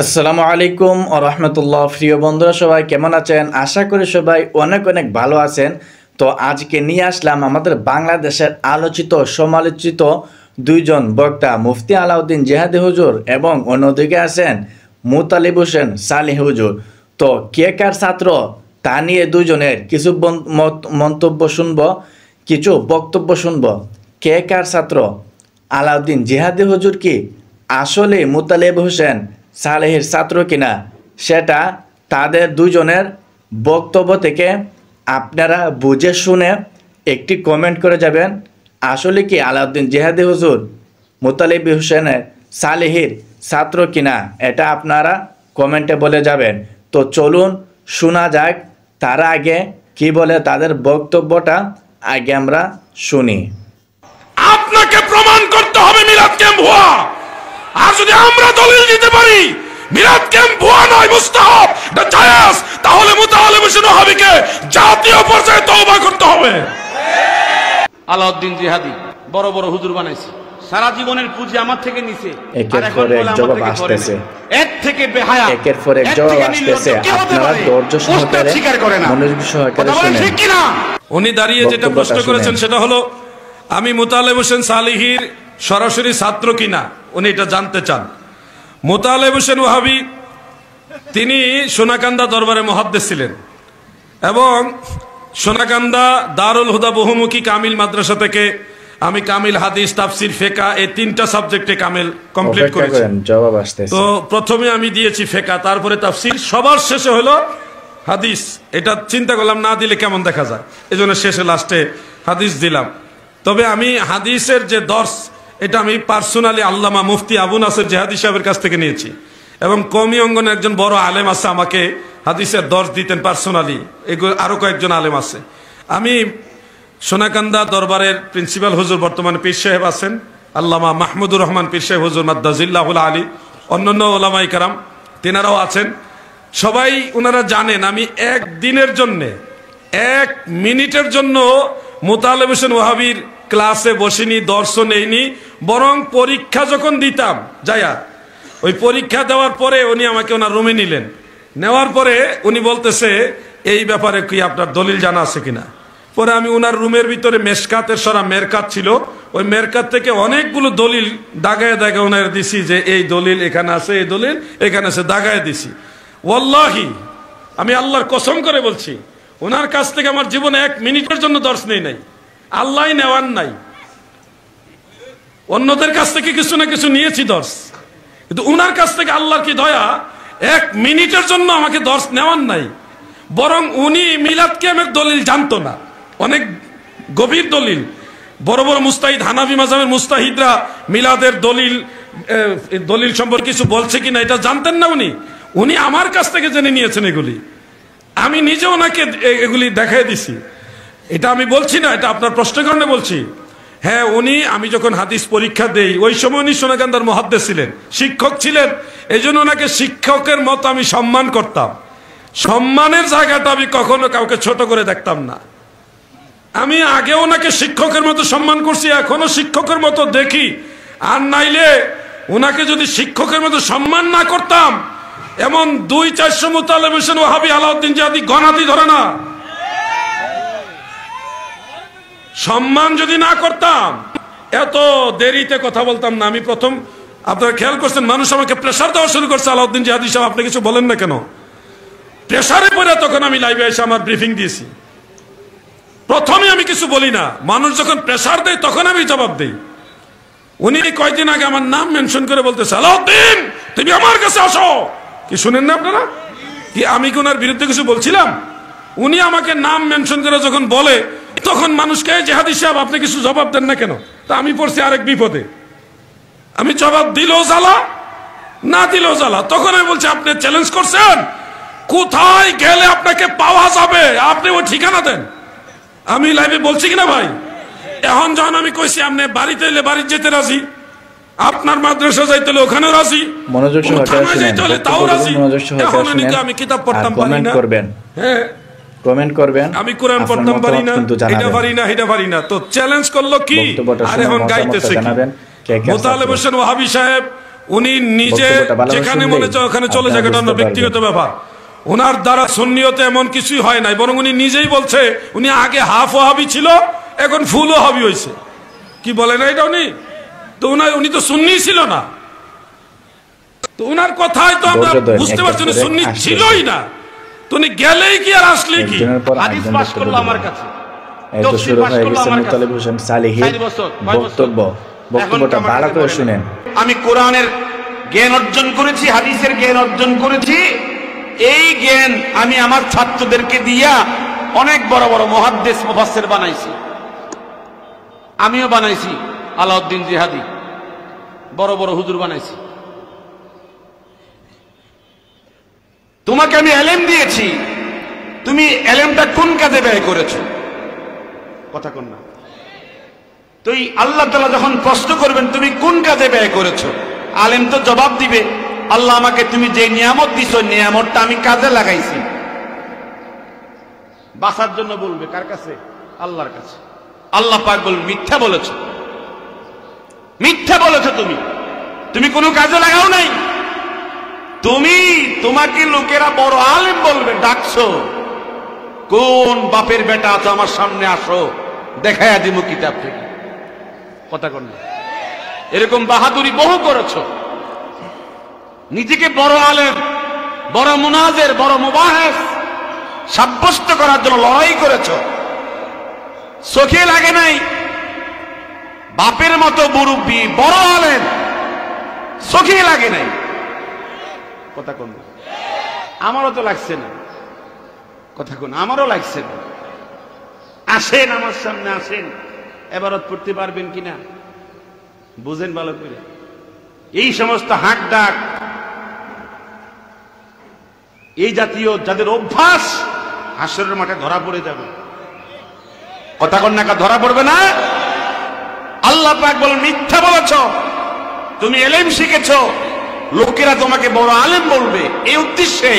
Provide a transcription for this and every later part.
আসসালামু আলাইকুম ওয়া রাহমাতুল্লাহ। প্রিয় বন্ধুরা সবাই কেমন আছেন? আশা করি সবাই অনেক অনেক ভালো আছেন। তো আজকে নিয়ে আসলাম আমাদের বাংলাদেশের আলোচিত সমালোচিত দুইজন বক্তা, মুফতি আলাউদ্দিন জিহাদি হুজুর এবং অন্যদিকে আছেন মুতালিব হোসেন সালেহী হুজুর। তো কে কার ছাত্র তা নিয়ে দুইজনের কিছু মন্তব্য শুনব, কিছু বক্তব্য শুনব। কে কার ছাত্র? আলাউদ্দিন জিহাদি হুজুর কি আসলে মুতালিব হোসেন সালেহীর ছাত্র কিনা, সেটা তাদের দুজনের বক্তব্য থেকে আপনারা বুঝে শুনে একটি কমেন্ট করে যাবেন। আসলে কি আলাউদ্দিন জিহাদি হুজুর মুতালিব হোসেনের সালেহীর ছাত্র কিনা, এটা আপনারা কমেন্টে বলে যাবেন। তো চলুন শোনা যাক তারা আগে কি বলে, তাদের বক্তব্যটা আগে আমরা শুনি। আপনাকে প্রমাণ করতে হবে মিলাদ ক্যাম্প ভুয়া। আর যদি আমরা দলিল দিতে পারি মিলাদ ক্যাম্প ভুয়া নয়, মুস্তাহাব, এটা জায়েজ, তাহলে মুতালিব হোসেন ওয়াহাবিকে জাতীয় পর্যায়ে তওবা করতে হবে। আলাউদ্দিন জিহাদি বড় বড় হুজুর বানাইছে, সারা জীবনের পুঁজি আমার থেকে নিছে, একের পর এক জবাব আসতেছে, এক থেকে বেহায়া, একের পর এক জবাব আসতেছে। আপনারা ধৈর্য সহকারে মনোযোগ সহকারে শুনেন। ঠিক কিনা? উনি দাঁড়িয়ে যেটা প্রশ্ন করেছেন সেটা হলো আমি মুতালিব হোসেন সালেহীর সরাসরি ছাত্র কিনা, উনি এটা জানতে চান। মুতালিব হোসেন ওয়াহাবি তিনি সোনাকান্দা দরবারে মুহাদ্দিস ছিলেন এবং সোনাকান্দা দারুল হুদা বহুমুখী কামিল মাদ্রাসা থেকে আমি কামিল হাদিস, তাফসির, ফিকহ এই তিনটা সাবজেক্টে কামিল কমপ্লিট করেছি। জবাব আসতেছে। তো প্রথমে আমি দিয়েছি ফিকহ, তারপরে তাফসির, সবার শেষে হলো হাদিস। এটা চিন্তা করলাম না দিলে কেমন দেখা যায়, এজন্য শেষে লাস্টে হাদিস দিলাম। তবে আমি হাদিসের যে দর্স, এটা আমি পার্সোনালি আল্লামা মুফতি আবু নাসের জিহাদি সাহেবের কাছ থেকে নিয়েছি এবং কওমি অঙ্গনে একজন বড় আলেম আছে, আমাকে হাদিসের দর্স দিতেন পার্সোনালি, এগুলো আরো কয়েকজন আলেম আছে। আমি সোনাকান্দা দরবারের প্রিন্সিপাল হুজুর বর্তমানে পীর সাহেব আছেন আল্লামা মাহমুদুর রহমান পীর সাহেব হুজুর মাদ্দাজিল্লাহুল আলী, অন্যান্য ওলামাই কারাম তেনারাও আছেন। সবাই ওনারা জানেন আমি এক দিনের জন্য, এক মিনিটের জন্য মুতালিব হোসেন ওয়াহাবির ক্লাসে বসিনি, দর্শন নেইনি, বরং পরীক্ষা যখন দিতাম যাইয়া, ওই পরীক্ষা দেওয়ার পরে উনি আমাকে ওনার রুমে নিলেন। নেওয়ার পরে উনি বলতেছে এই ব্যাপারে কি আপনার দলিল জানা আছে কিনা। পরে আমি ওনার রুমের ভিতরে মেশকাতের সরা মেরকাত ছিল, ওই মেরকাত থেকে অনেকগুলো দলিল দাগায় দাগায় ওনার দিছি যে এই দলিল এখানে আছে, এই দলিল এখানে আছে, দাগায় দিছি। ওয়াল্লাহি আমি আল্লাহর কসম করে বলছি, ওনার কাছ থেকে আমার জীবনে এক মিনিটের জন্য দর্শ নেই নাই, আল্লাহ নেওয়ার নাই। অন্যদের কাছ থেকে কিছু না কিছু নিয়েছি দর্শ, কিন্তু ওনার কাছ থেকে আল্লাহর কি দয়া, এক মিনিটের জন্য আমাকে দর্শ নেওয়ার নাই। বরং উনি মিলাদ কিয়ামের দলিল জানতো না, অনেক গভীর দলিল, বড় বড় মুস্তাহিদ, হানাফি মাযহাবের মুস্তাহিদরা মিলাদের দলিল সম্পর্কে কিছু বলছে কিনা এটা জানতেন না উনি। উনি আমার কাছ থেকে জেনে নিয়েছেন এগুলি, আমি নিজে ওনাকে এগুলি দেখাই দিছি। এটা আমি বলছি না, এটা আপনার প্রশ্নের কারণে বলছি। হ্যাঁ, উনি, আমি যখন হাদিস পরীক্ষা দেই ওই সময় উনি সোনাকান্দার মুহাদ্দিস ছিলেন, শিক্ষক ছিলেন, এই জন্য ওনাকে শিক্ষকের মতো আমি সম্মান করতাম। সম্মানের জায়গাটা আমি কখনো কাউকে ছোট করে দেখতাম না। আমি আগে ওনাকে শিক্ষকের মতো সম্মান করছি, এখনো শিক্ষকের মতো দেখি। আর নাইলে ওনাকে যদি শিক্ষকের মতো সম্মান না করতাম, এমন 200-400 মুতালিব হোসেন ওয়াহাবি আলাউদ্দিন জিহাদি গণাতি ধরে না। সম্মান যদি না করতাম এত দেরিতে কথা বলতাম না। আমি প্রথম, আপনারা খেয়াল করছেন, মানুষ আমাকে প্রেসার দেওয়া শুরু করছে, আলাউদ্দিন জিহাদি সাহেব আপনি কিছু বলেন না কেন। প্রেসারে পড়ে তখন আমি লাইভে এসে আমার ব্রিফিং দিয়েছি। প্রথমে আমি কিছু বলি না, মানুষ যখন প্রেসার দেয় তখন আমি জবাব দেই। উনি কয়েকদিন আগে আমার নাম মেনশন করে বলতেছে, আলাউদ্দিন তুমি আমার কাছে আসো। কি শুনেন না আপনারা? কি আমি কি ওনার বিরুদ্ধে কিছু বলছিলাম? উনি আমাকে নাম মেনশন করে যখন বলে, তখন মানুষকে জিহাদি সাহেব আপনি কিছু জবাব দেন না কেন। তা আমি পড়ছি আরেক বিপদে, আমি জবাব দিলেও জ্বালা, না দিলেও জ্বালা। তখন আমি বলছি আপনি চ্যালেঞ্জ করছেন, কোথায় গেলে আপনাকে পাওয়া যাবে আপনি ওই ঠিকানা দেন। আমি লাইভে বলছি কিনা ভাই? এখন যখন আমি কইছি আপনি বাড়িতে এলে বাড়িতে যেতে রাজি, আপনার মাদ্রাসা যাইতে হলে ওখানে রাজি, মনোযোগ সহকারে যাইতে হলে তাও রাজি। এখন আমি কিতাব পড়তাম পারি না, হ্যাঁ কমেন্ট করবেন, আমি কোরআন পড়তাম পারি না, এটা পারি না, এটা পারি না। তো চ্যালেঞ্জ করলো কি, আর এখন গাইতেছে কি? মুতালিব হোসেন ওয়াহাবি সাহেব উনি নিজে যেখানে মনে চায় ওখানে চলে যায়, এটা ব্যক্তিগত ব্যাপার। ওনার দ্বারা সুন্নিয়তে এমন কিছুই হয় নাই, বরং উনি নিজেই বলছে উনি আগে হাফ ওয়াহাবি ছিল, এখন ফুল ওয়াহাবি হয়েছে। কি বলে না এটা উনি? তো উনি তো সুন্নি ছিল না, তো উনার কথাই তো আমরা বুঝতে পারছি উনি সুন্নি ছিলই না। তো উনি গেলেই কি আর আসলেই কি? হাদিস পাশ করলো আমার কাছে, বক্তব্যটা ভালো করে শুনেন। আমি কোরআনের জ্ঞান অর্জন করেছি, হাদিসের জ্ঞান অর্জন করেছি। এই জ্ঞান আমি আমার ছাত্রদেরকে দিয়া অনেক বড় বড় মুহাদ্দিস মুফাসসির বানাইছি, আমিও বানাইছি। আলাউদ্দিন জিহাদি বড় বড় হুজুর বানাইছি। তোমাকে আমি এলেম দিয়েছি, তুমি এলেমটা কোন কাজে ব্যয় করেছো? কথা কোন না? তুই আল্লাহ তাআলা যখন প্রশ্ন করবেন তুমি কোন কাজে ব্যয় করেছো, আলেম তো জবাব দিবে আল্লাহ আমাকে তুমি যে নিয়ামত দিছো নিয়ামতটা আমি কাজে লাগাইছি। বাঁচার জন্য বলবে কার কাছে? আল্লাহর কাছে। আল্লাহ পাক বলবে মিথ্যা বলেছো, মিথ্যা বলেছো, তুমি কোনো কাজে লাগাও নাই। তোমাকে লোকেরা বড় আলেম বলবে, ডাকছো, কোন বাপের বেটা আছো আমার সামনে আসো, দেখায়া দিব কিতাব থেকে। কথা কোন? এরকম বাহাদুরি বহু করেছো, নিজেকে বড় আলেম, বড় মুনাজের, বড় মুবাহিস সাব্যস্ত করার জন্য লড়াই করেছো। চোখে লাগে নাই বাপের মতো মুরব্বী বড় আলেম, চোখে লাগে নাই। কথা কোন? আমারও তো লাগছে না। কথা কোন? আমারও লাগছে না। আসেন আমার সামনে, আসেন, এবারত পড়তে পারবেন কিনা বুঝেন ভালো করে। এই সমস্ত হাঁক ডাক, এই জাতীয় যাদের অভ্যাস, হাসরের মাঠে ধরা পড়ে যাবে। কথা কোন না? ধরা পড়বে না? আল্লাহ পাক বলেন মিথ্যা বলেছো, তুমি এলেম শিখেছো, লোকেরা তোমাকে বড় আলেম বলবে, এই উদ্দেশ্যে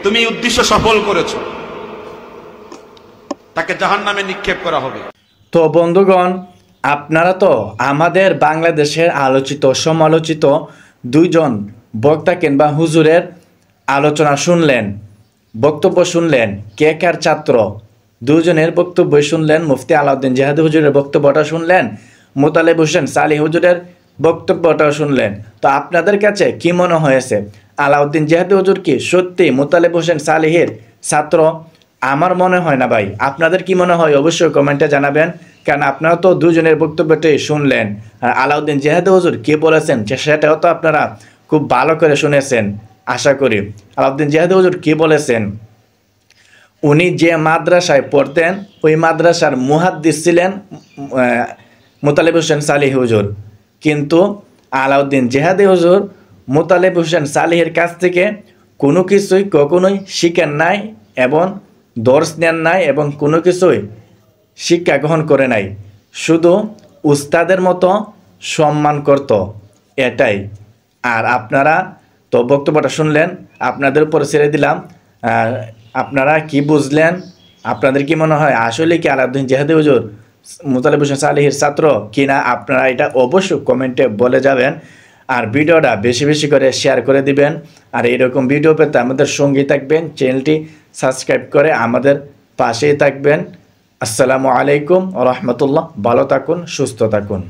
তুমি এই উদ্দেশ্য সফল করেছো, তাকে জাহান্নামে নিক্ষেপ করা হবে। তো বন্ধুগণ, আপনারা তো আমাদের বাংলাদেশের আলোচিত সমালোচিত দুইজন বক্তা কিংবা হুজুরের আলোচনা শুনলেন, বক্তব্য শুনলেন। কে কার ছাত্র দুজনের বক্তব্য শুনলেন, মুফতি আলাউদ্দিন জিহাদি হুজুরের বক্তব্যটা শুনলেন, মোতালেব হোসেন সালেহী হুজুরের বক্তব্যটাও শুনলেন। তো আপনাদের কাছে কি মনে হয়েছে? আলাউদ্দিন জিহাদি হুজুর কি সত্যি মোতালেব হোসেন সালেহীর ছাত্র? আমার মনে হয় না ভাই। আপনাদের কি মনে হয় অবশ্যই কমেন্টে জানাবেন, কারণ আপনারা তো দুজনের বক্তব্যটাই শুনলেন। আর আলাউদ্দিন জিহাদি হুজুর কি বলেছেন সেটাও তো আপনারা খুব ভালো করে শুনেছেন আশা করি। আলাউদ্দিন জিহাদি হুজুর কি বলেছেন? উনি যে মাদ্রাসায় পড়তেন ওই মাদ্রাসার মুহাদ্দিস ছিলেন মোতালেব হোসেন সালেহী হুজুর, কিন্তু আলাউদ্দিন জিহাদি হুজুর মোতালেব হোসেন সালেহীর কাছ থেকে কোনো কিছুই কখনোই শিখেন নাই এবং দর্শ নেন নাই এবং কোনো কিছুই শিক্ষা গ্রহণ করে নাই, শুধু উস্তাদের মতো সম্মান করত, এটাই। আর আপনারা তো বক্তব্যটা শুনলেন, আপনাদের উপর ছেড়ে দিলাম। আপনারা কি বুঝলেন? আপনাদের কি মনে হয় আসলে কি আলাউদ্দিন জিহাদি হুজুর মোতালেব হোসেন সালেহীর ছাত্র কিনা? আপনারা এটা অবশ্যই কমেন্টে বলে যাবেন। আর ভিডিওটা বেশি বেশি করে শেয়ার করে দিবেন। আর এরকম ভিডিও পেতে আমাদের সঙ্গী থাকবেন, চ্যানেলটি সাবস্ক্রাইব করে আমাদের পাশেই থাকবেন। আসসালামু আলাইকুম ওয়া রাহমাতুল্লাহ। ভালো থাকুন, সুস্থ থাকুন।